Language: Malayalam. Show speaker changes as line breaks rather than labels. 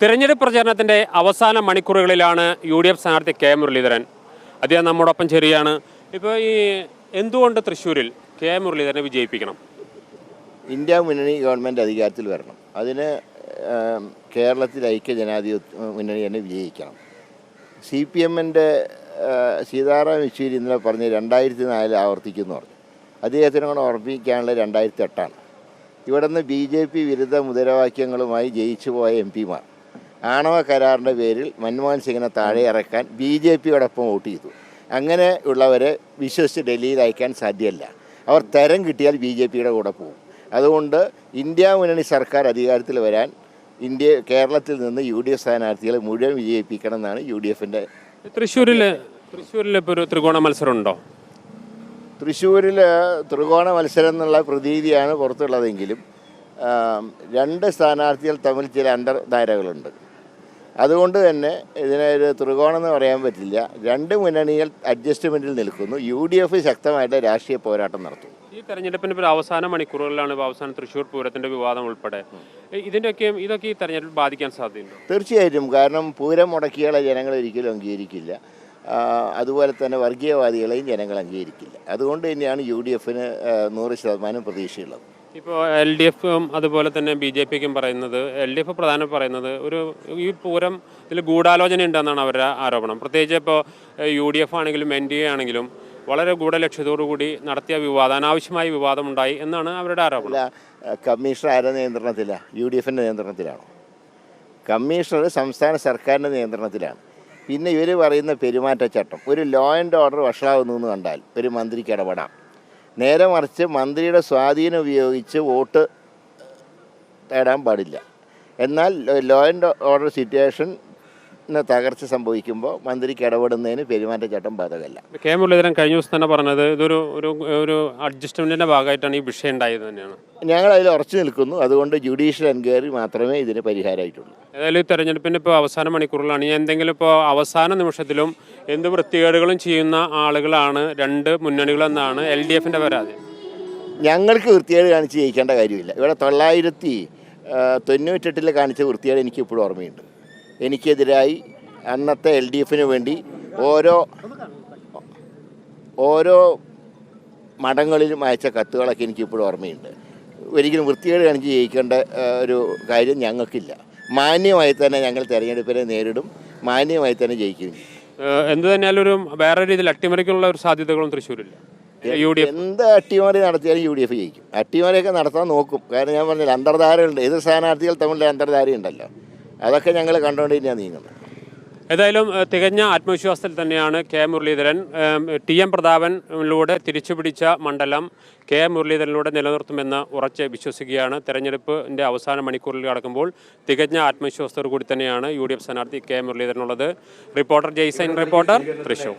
തിരഞ്ഞെടുപ്പ് പ്രചാരണത്തിൻ്റെ അവസാന മണിക്കൂറുകളിലാണ് UDF സ്ഥാനാർത്ഥി കെ മുരളീധരൻ. അദ്ദേഹം നമ്മോടൊപ്പം ശരിയാണ്. ഇപ്പോൾ ഈ എന്തുകൊണ്ട് തൃശ്ശൂരിൽ കെ മുരളീധരനെ വിജയിപ്പിക്കണം?
ഇന്ത്യ മുന്നണി ഗവൺമെൻറ് അധികാരത്തിൽ വരണം. അതിന് കേരളത്തിൽ ഐക്യ ജനാധിപത്യ മുന്നണി തന്നെ വിജയിക്കണം. CPM-ൻ്റെ സീതാറാം യെച്ചൂരി ഇന്നലെ പറഞ്ഞ് 2004 ആവർത്തിക്കുമെന്ന് പറഞ്ഞു. അദ്ദേഹത്തിനെ കൂടെ ഓർമ്മിക്കാനുള്ള 2008 ഇവിടെ നിന്ന് BJP വിരുദ്ധ മുദ്രാവാക്യങ്ങളുമായി ജയിച്ചു പോയ MP-മാർ ആണവ കരാറിൻ്റെ പേരിൽ മൻമോഹൻ സിംഗിനെ താഴെ ഇറക്കാൻ BJPയോടൊപ്പം വോട്ട് ചെയ്തു. അങ്ങനെ ഉള്ളവരെ വിശ്വസിച്ച് ഡൽഹിയിൽ അയക്കാൻ സാധ്യമല്ല. അവർ തരം കിട്ടിയാൽ BJPയുടെ കൂടെ പോകും. അതുകൊണ്ട് ഇന്ത്യ മുന്നണി സർക്കാർ അധികാരത്തിൽ വരാൻ കേരളത്തിൽ നിന്ന് UDF സ്ഥാനാർത്ഥികളെ മുഴുവൻ വിജയിപ്പിക്കണം എന്നാണ് UDF-ൻ്റെ.
തൃശ്ശൂരിൽ ഇപ്പോൾ ഒരു ത്രികോണ മത്സരം ഉണ്ടോ?
തൃശ്ശൂരിൽ ത്രികോണ മത്സരം എന്നുള്ള പ്രതീതിയാണ് പുറത്തുള്ളതെങ്കിലും രണ്ട് സ്ഥാനാർത്ഥികൾ തമ്മിൽ ചില അന്തർധാരകളുണ്ട്. അതുകൊണ്ട് തന്നെ ഇതിനൊരു ത്രികോണം എന്ന് പറയാൻ പറ്റില്ല. രണ്ട് മുന്നണികൾ അഡ്ജസ്റ്റ്മെൻറ്റിൽ നിൽക്കുന്നു. UDF ശക്തമായിട്ട് രാഷ്ട്രീയ പോരാട്ടം നടത്തും.
ഈ തെരഞ്ഞെടുപ്പിൻ്റെ ഇപ്പോൾ അവസാന മണിക്കൂറുകളിലാണ് അവസാനം തൃശ്ശൂർ പൂരത്തിൻ്റെ വിവാദം ഉൾപ്പെടെ ഇതൊക്കെ ഈ തെരഞ്ഞെടുപ്പ് ബാധിക്കാൻ സാധ്യതയുണ്ടോ?
തീർച്ചയായിട്ടും. കാരണം പൂരം മുടക്കിയാളെ ജനങ്ങൾ ഒരിക്കലും അംഗീകരിക്കില്ല. അതുപോലെ തന്നെ വർഗീയവാദികളെയും ജനങ്ങൾ അംഗീകരിക്കില്ല. അതുകൊണ്ട് തന്നെയാണ് UDF-ന് 100% പ്രതീക്ഷയുള്ളത്.
ഇപ്പോൾ LDF-ഉം അതുപോലെ തന്നെ BJP-ക്കും പറയുന്നത്, LDF പ്രധാനം പറയുന്നത് ഈ പൂരം ഇതിൽ ഗൂഢാലോചന ഉണ്ടെന്നാണ് അവരുടെ ആരോപണം. പ്രത്യേകിച്ച് ഇപ്പോൾ UDF ആണെങ്കിലും NDA ആണെങ്കിലും വളരെ ഗൂഢലക്ഷ്യത്തോടു കൂടി നടത്തിയ അനാവശ്യമായ വിവാദം ഉണ്ടായി എന്നാണ് അവരുടെ ആരോപണം.
കമ്മീഷണർ ആരുടെ നിയന്ത്രണത്തിലാണ്? UDF-ൻ്റെ നിയന്ത്രണത്തിലാണോ? കമ്മീഷണർ സംസ്ഥാന സർക്കാരിൻ്റെ നിയന്ത്രണത്തിലാണ്. പിന്നെ ഇവർ പറയുന്ന പെരുമാറ്റച്ചട്ടം, ഒരു ലോ ആൻഡ് ഓർഡർ വഷളാവുന്നു എന്ന് കണ്ടാൽ ഒരു മന്ത്രിക്ക് ഇടപെടാം. നേരെ മറിച്ച് മന്ത്രിയുടെ സ്വാധീനം ഉപയോഗിച്ച് വോട്ട് തേടാൻ പാടില്ല. എന്നാൽ ലോ ആൻഡ് ഓർഡർ സിറ്റുവേഷന് തകർച്ച സംഭവിക്കുമ്പോൾ മന്ത്രിക്ക് ഇടപെടുന്നതിന് പെരുമാറ്റച്ചട്ടം ബാധകമല്ല.
കെ മുരളീധരൻ കഴിഞ്ഞ ദിവസം തന്നെ പറഞ്ഞത് ഇതൊരു അഡ്ജസ്റ്റ്മെൻറ്റിൻ്റെ ഭാഗമായിട്ടാണ് ഈ വിഷയം ഉണ്ടായത് തന്നെയാണ്. ഞങ്ങൾ
അതിൽ ഉറച്ചു നിൽക്കുന്നു. അതുകൊണ്ട് ജുഡീഷ്യൽ എൻക്വയറി മാത്രമേ ഇതിന് പരിഹാരമായിട്ടുള്ളൂ.
ഏതായാലും തെരഞ്ഞെടുപ്പിൻ്റെ ഇപ്പോൾ അവസാന മണിക്കൂറിലാണ്. എന്തെങ്കിലും ഇപ്പോൾ അവസാന നിമിഷത്തിലും എന്ത് വൃത്തികേടുകളും ചെയ്യുന്ന ആളുകളാണ് രണ്ട് മുന്നണികളെന്നാണ് LDF-ൻ്റെ പരാതി.
ഞങ്ങൾക്ക് വൃത്തികേട് കാണിച്ച് ജയിക്കേണ്ട കാര്യമില്ല. ഇവിടെ 1998 കാണിച്ച വൃത്തികേട് എനിക്ക് ഇപ്പോഴും ഓർമ്മയുണ്ട്. എനിക്കെതിരായി അന്നത്തെ LDF-ന് വേണ്ടി ഓരോ മഠങ്ങളിലും അയച്ച കത്തുകളൊക്കെ എനിക്കിപ്പോഴും ഓർമ്മയുണ്ട്. ഒരിക്കലും വൃത്തികേട് കാണിച്ച് ജയിക്കേണ്ട ഒരു കാര്യം ഞങ്ങൾക്കില്ല. മാന്യമായി തന്നെ ഞങ്ങൾ തെരഞ്ഞെടുപ്പിനെ നേരിടും. മാന്യമായി തന്നെ ജയിക്കും.
എന്ത് തന്നെയാലും വേറെ രീതിയിൽ അട്ടിമറിക്കുള്ള ഒരു സാധ്യതകളും തൃശ്ശൂരില്ല.
എന്ത് അട്ടിമറി നടത്തിയാലും UDF ജയിക്കും. അട്ടിമറിയൊക്കെ നടത്താൻ നോക്കും. കാരണം ഞാൻ പറഞ്ഞില്ല, അന്തർധാരയുണ്ട്. ഏത് സ്ഥാനാർത്ഥികൾ തമ്മിലുള്ള അന്തർധാരയുണ്ടല്ലോ, അതൊക്കെ ഞങ്ങൾ കണ്ടുകൊണ്ട് തന്നെയാണ് നീങ്ങുന്നത്.
ഏതായാലും തികഞ്ഞ ആത്മവിശ്വാസത്തിൽ തന്നെയാണ് കെ മുരളീധരൻ. TM പ്രതാപനിലൂടെ തിരിച്ചുപിടിച്ച മണ്ഡലം കെ മുരളീധരനിലൂടെ നിലനിർത്തുമെന്ന് ഉറച്ച് വിശ്വസിക്കുകയാണ്. തെരഞ്ഞെടുപ്പിൻ്റെ അവസാന മണിക്കൂറിൽ കടക്കുമ്പോൾ തികഞ്ഞ ആത്മവിശ്വാസത്തോടു കൂടി തന്നെയാണ് UDF സ്ഥാനാർത്ഥി കെ മുരളീധരനുള്ളത്. റിപ്പോർട്ടർ ജയ്സൈൻ, റിപ്പോർട്ടർ, തൃശ്ശൂർ.